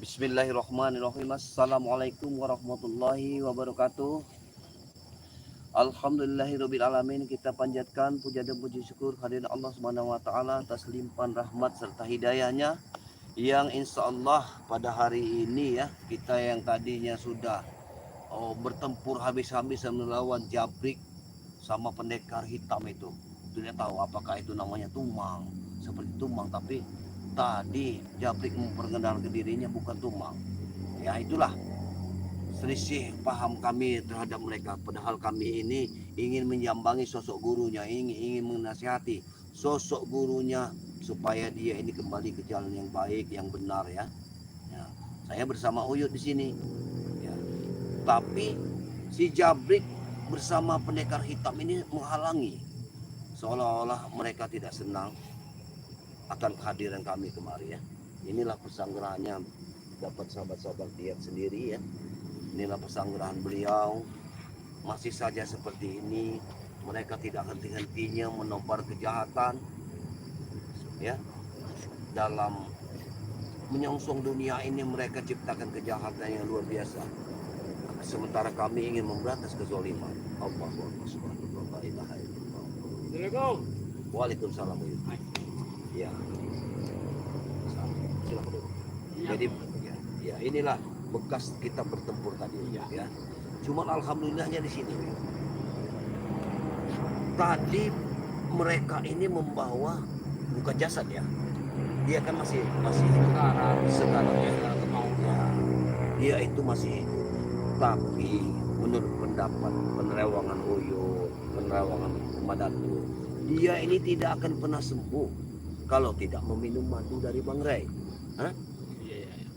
Bismillahirrahmanirrahim. Assalamualaikum warahmatullahi wabarakatuh. Alhamdulillahirabbil alamin. Kita panjatkan puja dan puji syukur kehadirat Allah Subhanahu wa taala atas limpahan rahmat serta hidayahnya yang insya Allah pada hari ini ya, kita yang tadinya sudah bertempur habis-habisan melawan Jabrik sama pendekar hitam itu. Tidak tahu apakah itu namanya tumang, seperti tumang, tapi tadi Jabrik memperkenalkan dirinya bukan tumang. Ya itulah selisih paham kami terhadap mereka. Padahal kami ini ingin menjambangi sosok gurunya, ingin menasihati sosok gurunya supaya dia ini kembali ke jalan yang baik, yang benar ya. Ya, saya bersama Uyut di sini. Ya. Tapi si Jabrik bersama pendekar hitam ini menghalangi, seolah-olah mereka tidak senang akan kehadiran kami kemari ya. Inilah pesanggerahannya, dapat sahabat-sahabat lihat sendiri ya. Inilah pesanggerahan beliau, masih saja seperti ini. Mereka tidak henti-hentinya menebar kejahatan ya. Dalam menyongsong dunia ini mereka ciptakan kejahatan yang luar biasa. Sementara kami ingin memberantas kezaliman. Allahu Akbar, subhanallah, la ilaha illallah. Assalamualaikum. Waalaikumsalam. Ya. Silakan dulu. Jadi ya inilah bekas kita bertempur tadi ya. Cuman alhamdulillahnya di sini. Tadi mereka ini membawa bukan jasad ya. Dia kan masih sekarang ya. Dia itu masih hidup. Tapi menurut pendapat penerawangan Uyut, penerawangan Madatu, dia ini tidak akan pernah sembuh kalau tidak meminum madu dari Bang Ray. Hah?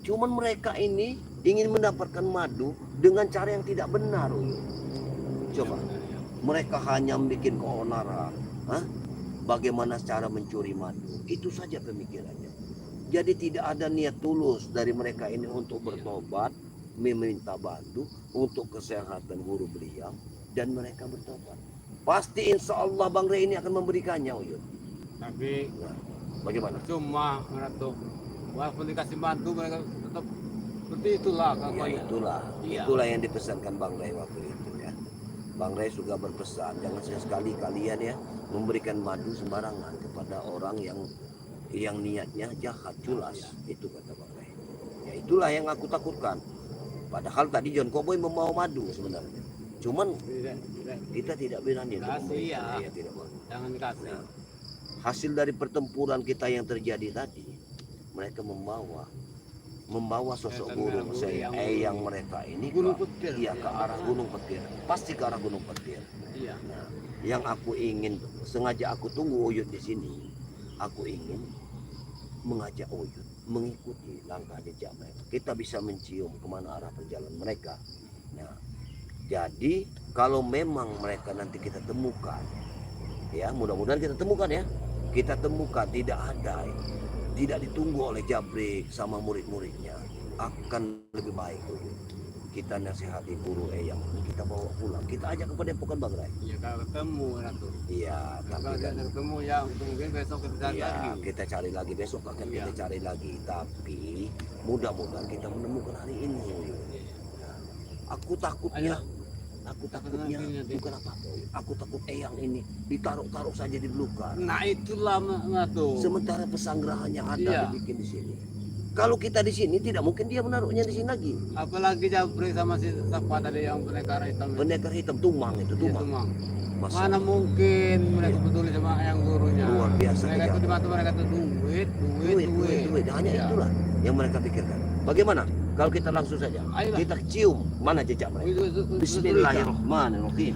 Cuman mereka ini ingin mendapatkan madu dengan cara yang tidak benar, Uyut. Coba, mereka hanya bikin keonaran. Hah? Bagaimana cara mencuri madu? Itu saja pemikirannya. Jadi tidak ada niat tulus dari mereka ini untuk bertobat, meminta bantu untuk kesehatan guru beliau, dan mereka bertobat. Pasti insya Allah Bang Ray ini akan memberikannya, Uyut. Tapi Nah, bagaimana? cuma Ratu, walaupun dikasih bantu mereka tetap seperti itulah Ya, itulah yang dipesankan Bang Ray waktu itu ya. Bang Ray juga berpesan jangan sekali kalian ya memberikan madu sembarangan kepada orang yang niatnya jahat, culas. Itu kata Bang Ray. Ya itulah yang aku takutkan. Padahal tadi John Cowboy membawa madu sebenarnya. Cuman kita tidak berani untuk memberikan. Ya, tidak boleh. Jangan dikasih. Nah, hasil dari pertempuran kita yang terjadi tadi, mereka membawa sosok guru saya yang mereka ini ke arah Gunung Petir. Pasti ke arah Gunung Petir. Iya. Nah, yang aku ingin sengaja aku tunggu Uyut di sini. Aku ingin mengajak Uyut mengikuti langkah jejak mereka. Kita bisa mencium kemana arah perjalanan mereka. Nah, jadi kalau memang mereka nanti kita temukan, ya mudah-mudahan kita temukan ya. Kita temukan tidak ditunggu oleh Jabrik sama murid-muridnya, akan lebih baik kita nasihati guru yang kita bawa pulang, kita ajak ke Padepokan Bang Ray. Iya, kalau ketemu Ratu. Iya, tapi Kalau kan ketemu ya mungkin besok kita cari ya, lagi. kita cari lagi besok akan kita cari lagi, tapi mudah-mudahan kita menemukan hari ini. Nah, aku takutnya bukan apa-apa. Aku takut Eyang ini ditaruh saja di belukar. Nah itulah Ratu. Sementara pesanggerahan yang ada dibikin di sini. Kalau kita di sini tidak mungkin dia menaruhnya di sini lagi. Apalagi Jabrik sama si siapa tadi yang pendekar hitam. Pendekar hitam tumang itu tumang. Mana mungkin mereka peduli sama yang gurunya. Luar biasa. Mereka itu di mata mereka itu duit. Hanya itulah yang mereka pikirkan. Bagaimana kalau kita langsung saja? Ayolah. Kita cium mana jejak mereka. Bismillahirrahmanirrahim.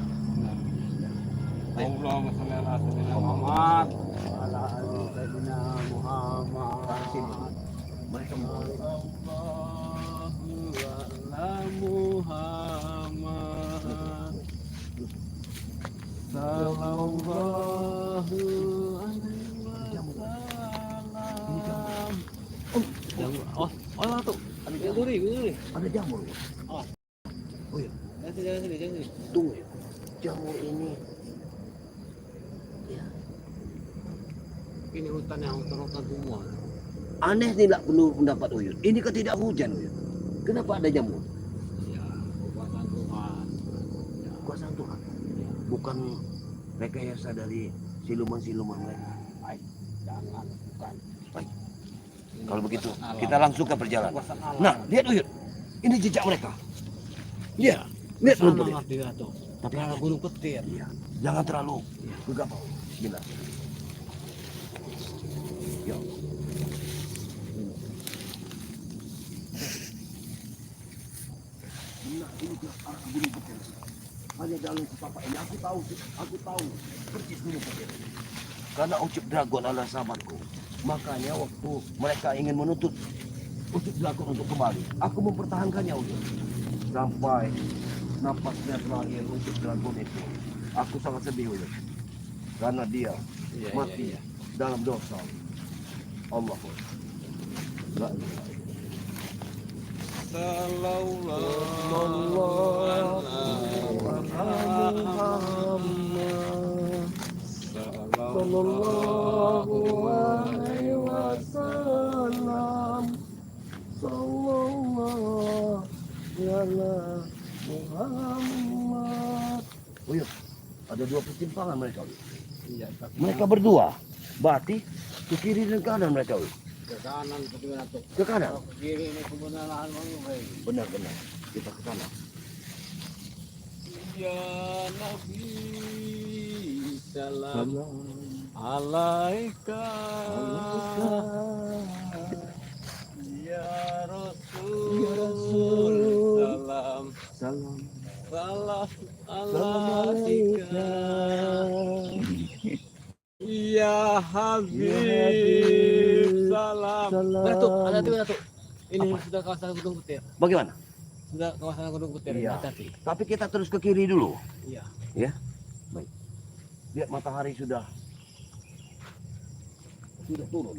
Allahumma sholli ala sayyidina Muhammad wa ala ali sayyidina Muhammad. Mereka Sallallahu alaihi wasallam. Oh, tuh. Ada jamur. Ada jamur. Oh. Oh iya. Jangan sini. Tunggu. Jamur ini. Ya. Ini hutan semua. Aneh tidak perlu mendapat Uyut. Ini kan tidak hujan Uyut. Kenapa ada jamur? Ya, kekuatan Tuhan. Ya, Kuasa Tuhan. Bukan rekayasa dari siluman-siluman mereka. baik. Jangan, bukan. Baik. Ini Kalau begitu, kekuatan alam. kita langsung ke perjalanan. Kekuatan alam. Nah, lihat Uyut. Ini jejak mereka. Iya. Lihat Sana rumput. ngerti nggak tuh? Tapi Karena gunung petir. Iya. Jangan terlalu Iya. gegabah. Gila. Ya. Nah, ini ke arah gunung petir. Hanya dalam setapak ini aku tahu persis gunung petir. Karena Ucup Dragon adalah sahabatku. Makanya waktu mereka ingin menuntut Ucup Dragon untuk kembali, aku mempertahankannya Ucup. Sampai napasnya terakhir Ucup Dragon itu, aku sangat sedih Ucup. Karena dia Iya, mati iya, iya. dalam dosa. Allah. La ilaha Sallallahu alaihi wasallam. Sallallahu ala Muhammad. Oh iya, ada dua persimpangan mereka. Iya, tapi Mereka berdua. Berarti ke kiri dan kanan mereka. ke kanan ke kiri tuh. Ke kanan. Kalau ke kiri ini kebenaran mau Benar-benar. Kita ke sana. Ya Nabi salam alaika ya Rasul salam Salam. salam alaika ya Habib salam. Datuk, ada tuh Datuk. Ini sudah kawasan Gunung Petir. Bagaimana? Sudah kawasan Gunung Petir. Iya. Hati-hati. Tapi kita terus ke kiri dulu. Iya. Ya. Baik. Lihat matahari sudah turun.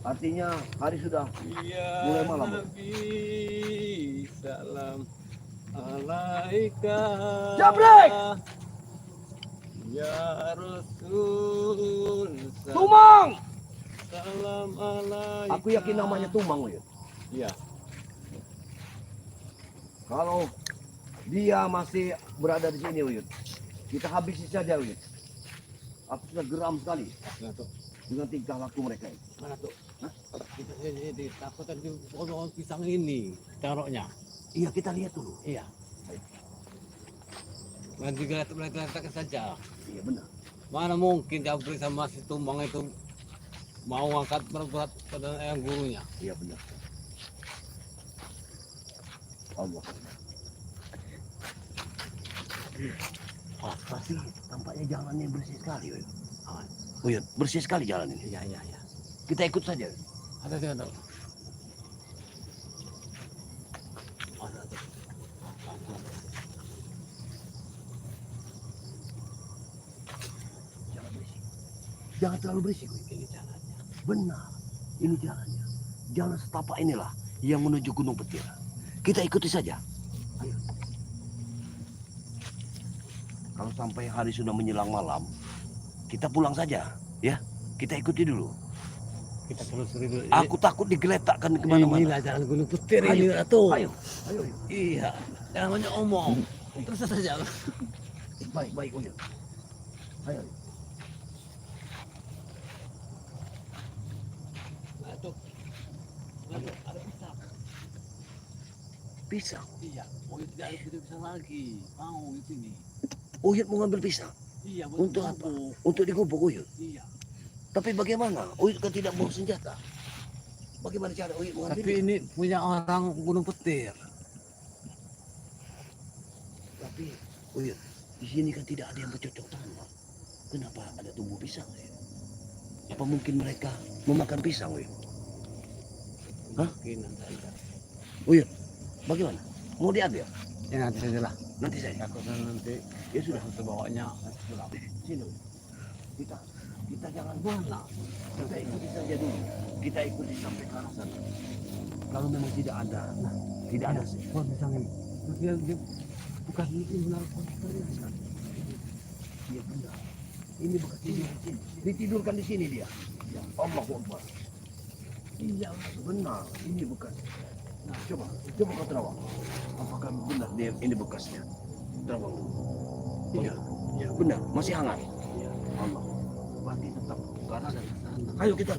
Artinya hari sudah Ya mulai malam. Nabi salam alaika Jabrek! Ya Rasul salam Tumang! alaika. Aku yakin namanya Tumang, Uyut. Iya. Kalau dia masih berada di sini, Uyut, kita habisi saja, Uyut. Aku sudah geram sekali Mana tuh? dengan tingkah laku mereka ini. Mana tuh? Hah? Kita ini takut di pohon pisang ini taruhnya. Iya, kita lihat dulu. Iya. Nanti geletak-geletak saja. Iya, benar. Mana mungkin Jabri sama si Tumbang itu mau angkat berat pada yang gurunya. Iya, benar. Allah. Apa sih? Tampaknya jalannya bersih sekali, Uyut. Uyut, bersih sekali jalan ini. Iya, iya, iya. Kita ikut saja. Ada tuh, ada. Ada tuh. Jangan berisik. Jangan terlalu berisik, Uyut. Ini jalannya. Benar, ini jalannya. Jalan setapak inilah yang menuju Gunung Petir. Kita ikuti saja. Ayo. Kalau sampai hari sudah menjelang malam, kita pulang saja, ya. Kita ikuti dulu. Kita telusuri dulu. Aku takut digeletakkan kemana-mana. Inilah jalan Gunung Petir Ayo, ini, Ratu. Ayo, ayo. Iya. Jangan banyak omong. Terus saja. Baik, baik, Uyut. Ayo. Ratu. Ratu, ada pisang. Pisang. Iya. Oh, itu tidak ada pisang lagi. Mau itu ini. Uyut mau ngambil pisang. Iya, Untuk apa? bubuk. Untuk digubuk, Uyut. Iya. Tapi bagaimana? Uyut kan tidak bawa senjata. Bagaimana cara Uyut mengambil? Tapi ini punya orang Gunung Petir. Tapi, Uyut, di sini kan tidak ada yang bercocok tanam. Kenapa ada tumbuh pisang? Ya? Apa mungkin mereka memakan pisang, Uyut? Hah? Mungkin ada. Uyut, bagaimana? Mau diambil? Ya nanti saja lah. Nanti saja. Aku kan nanti Ya sudah. kita bawanya. Sini, Uyut. Kita jangan Mana? Kita ikuti saja dulu. Kita ikuti sampai ke arah sana. Kalau memang tidak ada, tidak ada sih. Pohon pisang ini. Dia bukan ini benar pohon pisang ini. Iya benar. Ini bekas tidur di sini. Ditidurkan di sini dia. Ya Allah Akbar. Iya. Benar, ini bekas. Nah, coba kau terawang. Apakah benar ini bekasnya? Terawang dulu. Iya. Ya, benar, masih hangat. Iya. Allah. Berarti tetap ke arah Ada sana. Ayo kita,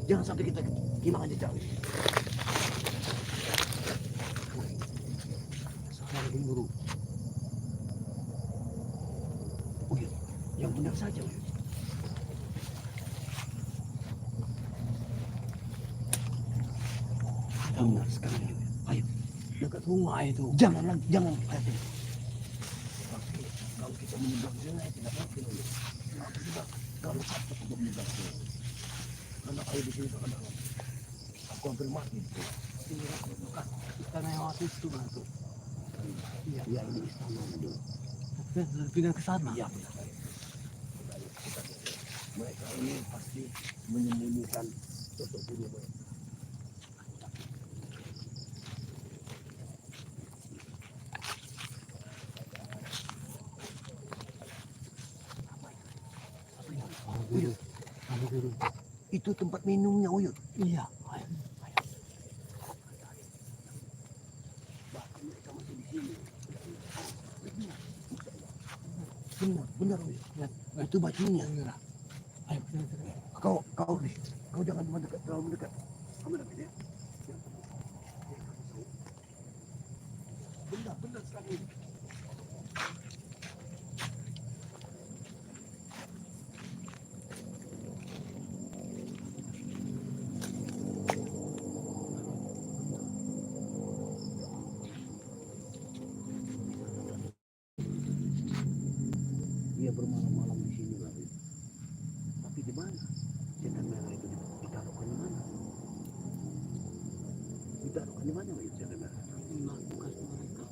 jangan sampai kita hilang aja cari. Sekarang gemuruh. Oh iya, yang benar saja. Uyut. Benar sekali. Uyut. Ayo, Dekat rumah itu. jangan hati. Tapi kalau kita menyeberang sungai tidak mungkin. Uyut. Tapi juga kalau takut untuk menyeberang sungai. Karena air di sini kadang aku hampir mati. Iya. Dekat istana yang waktu itu kan tuh. Iya. Ya ini istana dulu. Tapi pindah ke sana. Iya benar. Mereka ini pasti menyembunyikan sosok guru mereka. Uyut. Kamu dulu. Itu tempat minumnya Uyut. Iya. Ayo. Bahkan mereka masih di sini. Benar Uyut. Ya. Itu bajunya. Iya. Ayo. Kita. Kau jangan mendekat, terlalu mendekat. Kamu dekat ya. Benar sekali. Dia bermalam-malam di sini lagi. Tapi di mana? Setan merah itu ditaruhkan di mana? Ditaruhkan di mana Uyut setan merah? Nah, bukan mereka.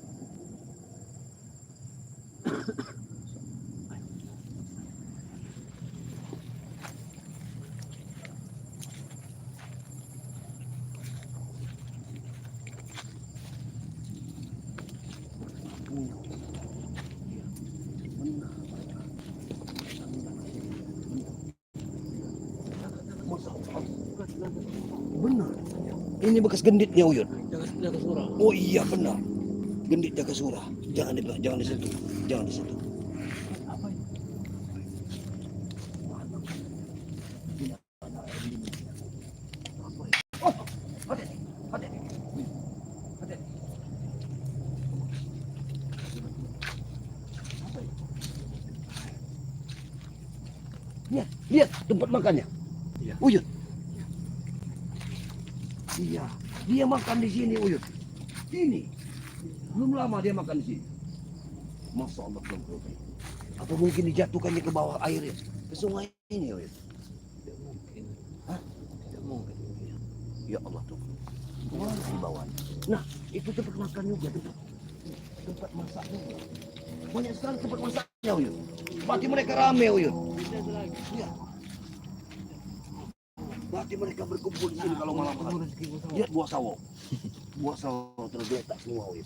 Punya. Iya. Benar mereka. Masa Allah. Benar. Ini bekas genditnya Uyut. Jaga surah. Oh iya benar. Gendit jaga surah. Jangan disentuh. Jangan disentuh. Apa itu? Apa ya? Oh, hati-hati. Hati-hati. Hati-hati. Apa itu? Lihat tempat makannya. Iya. Uyut. Iya, dia makan di sini Uyut. Ini. Belum lama dia makan di sini. Masya Allah belum berhenti. Atau mungkin dijatuhkannya ke bawah air ya? Ke sungai ini Uyut. Tidak mungkin. Hah? Tidak mungkin. Ya Allah tuh. Di bawah. Nah, itu tempat makan juga, tempat masak juga. Banyak sekali tempat masaknya Uyut. Berarti mereka rame Uyut. Tidak lagi. Iya. Berarti mereka berkumpul di sini kalau malam hari. Lihat buah sawo. Buah sawo tergeletak semua Uyut.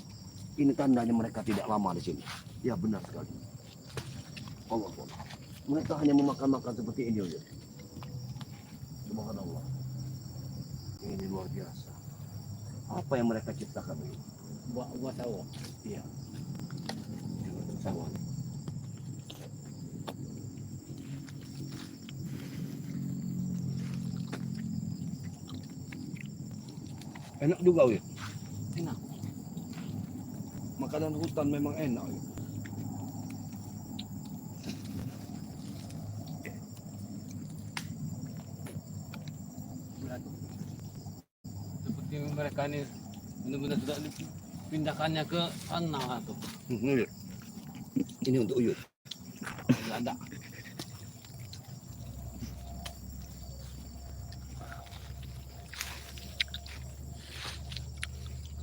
Ini tandanya mereka tidak lama di sini. Ya benar sekali. Allah. Mereka hanya memakan-makan seperti ini Uyut. Subhanallah. Ini luar biasa. Apa yang mereka ciptakan Uyut? Buat tahu. Iya. Sawo. Enak juga Uyut. Enak. Makanan hutan memang enak Uyut. Seperti mereka ini benar-benar sudah dipindahkannya ke sana tuh. Uyut. Ini untuk Uyut. Tidak ada.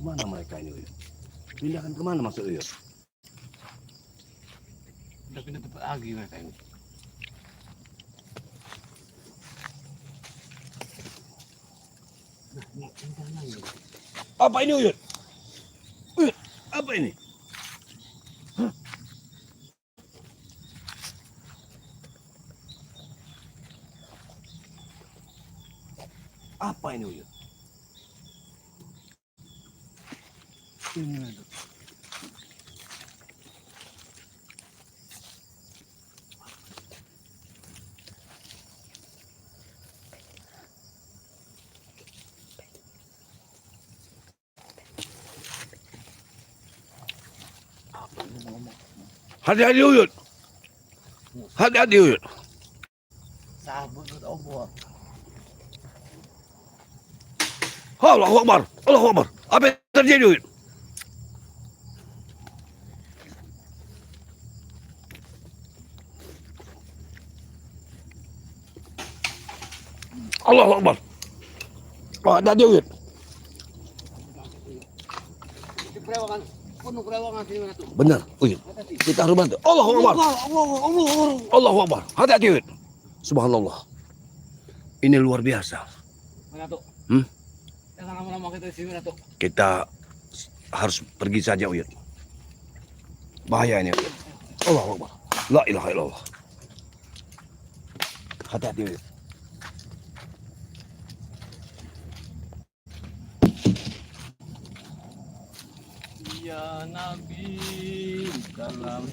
Kemana mereka ini Uyut? Pindahkan kemana masuk Uyut? Sudah pindah tempat lagi mereka ini. Nah, ini pindah lagi. Apa ini Uyut? Uyut, apa ini? Hah? Apa ini Uyut? Ini tuh. Hati-hati Uyut. Hati-hati Uyut. Sabun tuh tau buat. Allahu Akbar. Allahu Akbar. Apa yang terjadi Uyut? Allahu Akbar. Oh, hati-hati Uyut. Di kerewangan, penuh kerewangan sini mana tuh. Benar Uyut. Kita harus bantu. Allahu Akbar. Allahu Akbar. Hati-hati Uyut. Subhanallah. Ini luar biasa. Mana tuh? Jangan lama-lama kita di sini mana tuh. Kita harus pergi saja Uyut. Bahaya ini Uyut. Allahu Akbar. La ilaha illallah. Hati-hati Uyut. Ya Nabi salam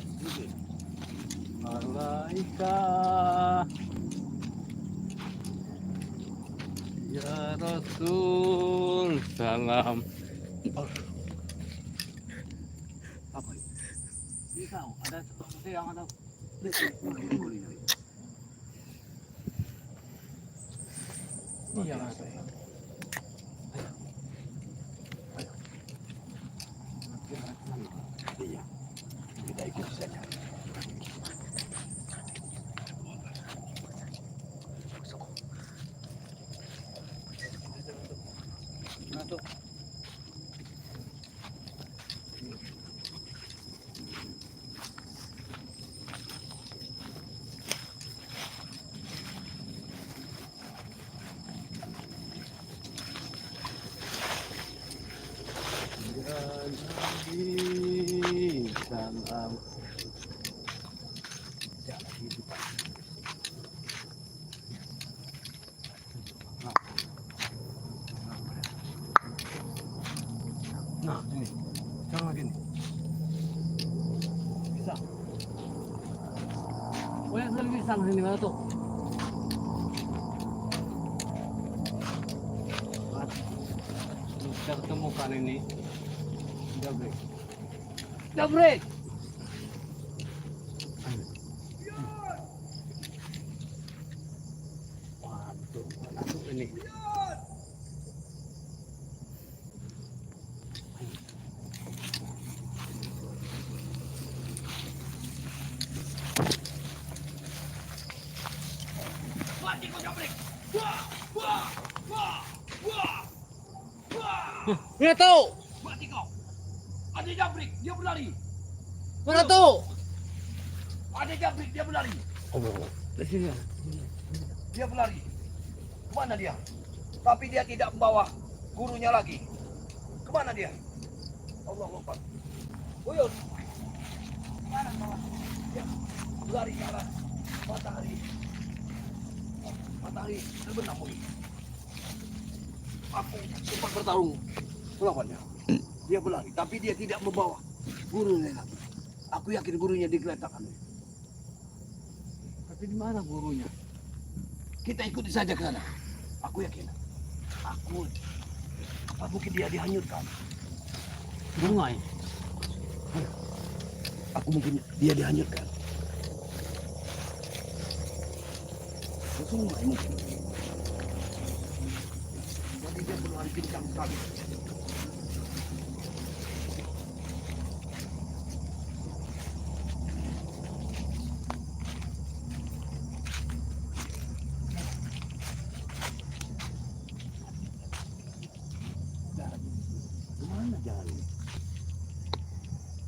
alaika, ya Rasul salam. Apa ini? Bisa, ada sesuatu yang ada. Iya, Mas. Iya. Kita ikuti saja. Masuk. Nabi salam. Nah, ini. Jangan lagi nih. Bisa. Oh, yang sekali bisa sini mana tuh? Kita ketemukan ini. Jabrik. Jabrik. Waduh, masuk ini. Mana tahu? Mati kau. Ada Jabrik, dia berlari. Mana tahu? Ada Jabrik, dia berlari. Di sini. Dia berlari. Kemana dia? Tapi dia tidak membawa gurunya lagi. Kemana dia? Allahu Akbar. Uyut. Mana kau? Dia berlari ke arah matahari. Matahari terbenam Uyut. Aku sempat bertarung melawannya. Dia berlari, tapi dia tidak membawa gurunya lagi. Aku yakin gurunya digeletakkan. Tapi di mana gurunya? Kita ikuti saja ke sana. Aku yakin. Apa mungkin dia dihanyutkan? Sungai. Aku mungkin dia dihanyutkan. Ke sungai mungkin. Jadi dia berlari kencang sekali. Kemana jalan ini?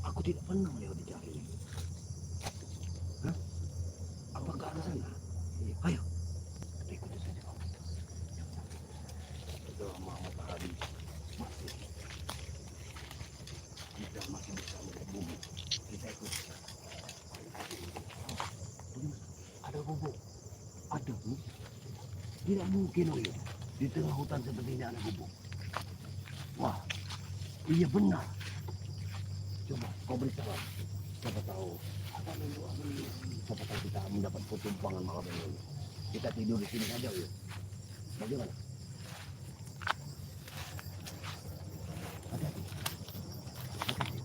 Aku tidak pernah melewati jalan ini. Hah? Apakah ada sana? Ayo, kita ikuti saja. Selama matahari masih kita masih bisa melihat bumi. Kita ikuti. Ada gubuk. Ada bu? Tidak mungkin Uyut. Di tengah hutan seperti ini ada gubuk. Wah, iya benar. Coba kau beri salam. Siapa tahu amin doa amin. Siapa tahu kita mendapat pertumpangan malam ini. Kita tidur di sini saja, yuk. Bagaimana? Hati-hati. Hati-hati.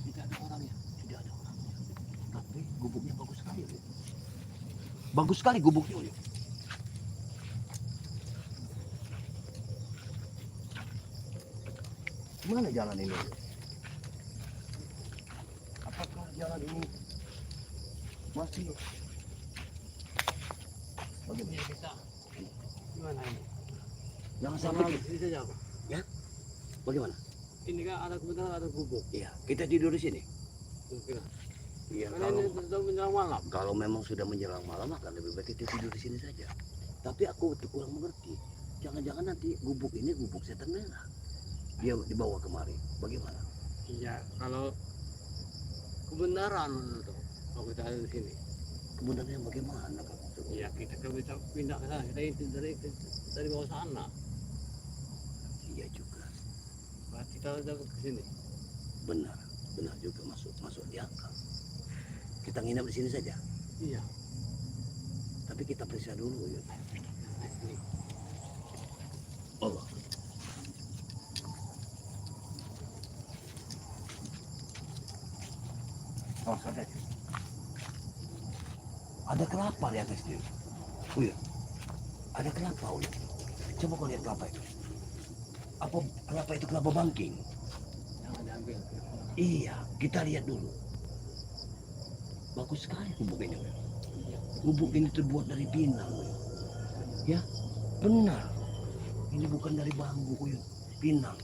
Tidak ada orangnya. Tidak ada orangnya. Tapi gubuknya bagus sekali, yuk. Bagus sekali gubuknya, yuk. Mana jalan ini? Apakah jalan ini masih bagaimana? Kita gimana ini? Jangan Sama sampai sini saja. bagaimana? Ini kan ada kebetulan ada gubuk. Iya, kita tidur di sini. Kira. Iya, Karena ini sudah menjelang malam. kalau memang sudah menjelang malam akan lebih baik kita tidur di sini saja. Tapi aku kurang mengerti. Jangan-jangan nanti gubuk ini gubuk setan merah. Dia dibawa kemari. Bagaimana? Iya, kalau kebenaran itu kalau kita ada di sini. Kebenarannya bagaimana, Pak? Iya, kita kan bisa pindah ke sana. Kita itu dari bawah sana. Iya juga. Berarti kita udah ke sini. Benar. Benar juga masuk di akal. Kita nginap di sini saja. Iya. Tapi kita periksa dulu, ya. Ini. Allah. Oh, ada. Ada kelapa di atas dia. Oh iya. Ada kelapa, oh iya. Coba kau lihat kelapa itu. Apa kelapa itu kelapa bangking? Jangan diambil. Iya, kita lihat dulu. Bagus sekali gubuk ini. Wil. Gubuk ini terbuat dari pinang. Wil. Ya, benar. Ini bukan dari bambu, Wil. Pinang.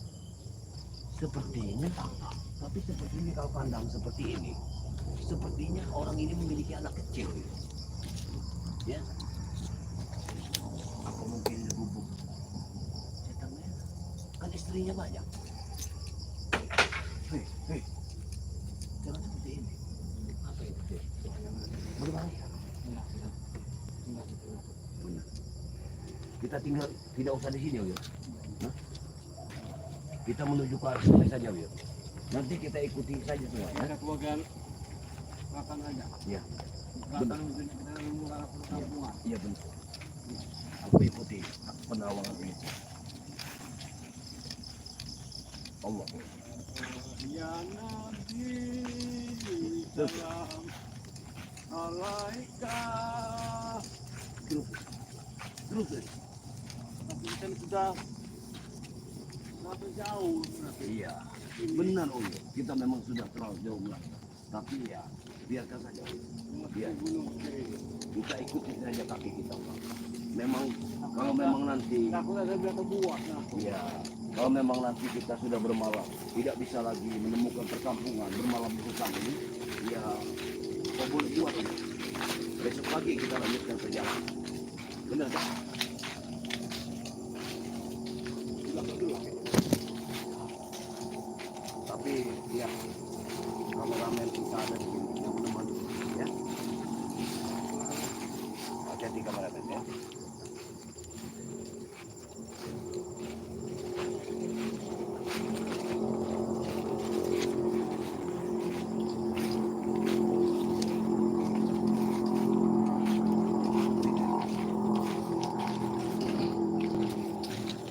Sepertinya, tapi sepertinya kalau pandang seperti ini, sepertinya orang ini memiliki anak kecil. Wil. Ya, apa mungkin ini gubuk setan merah? Kan istrinya banyak. Hei, jangan seperti ini. Apa itu? Berbahaya. Benar. Kita tinggal tidak usah di sini, Wil. Hah? Kita menuju ke arah sungai saja, Wil. Nanti kita ikuti saja semua, ya. Ada kebagian belakang aja. Iya. Belakang mungkin kita nunggu arah perkampungan. Iya benar. Aku ikuti penawangan ini. Allah. Ya Nabi salam alaika. Terus. Terus. Tapi kan sudah terlalu jauh. Iya. Benar, Om. Kita memang sudah terlalu jauh lah. Tapi ya, biarkan saja. Biar kita ikuti saja kaki kita. Memang kalau memang nanti Aku ada biar kebuat. ya, kalau memang nanti kita sudah bermalam, tidak bisa lagi menemukan perkampungan bermalam di hutan ini, ya kau boleh buat. Besok pagi kita lanjutkan perjalanan. Benar kan?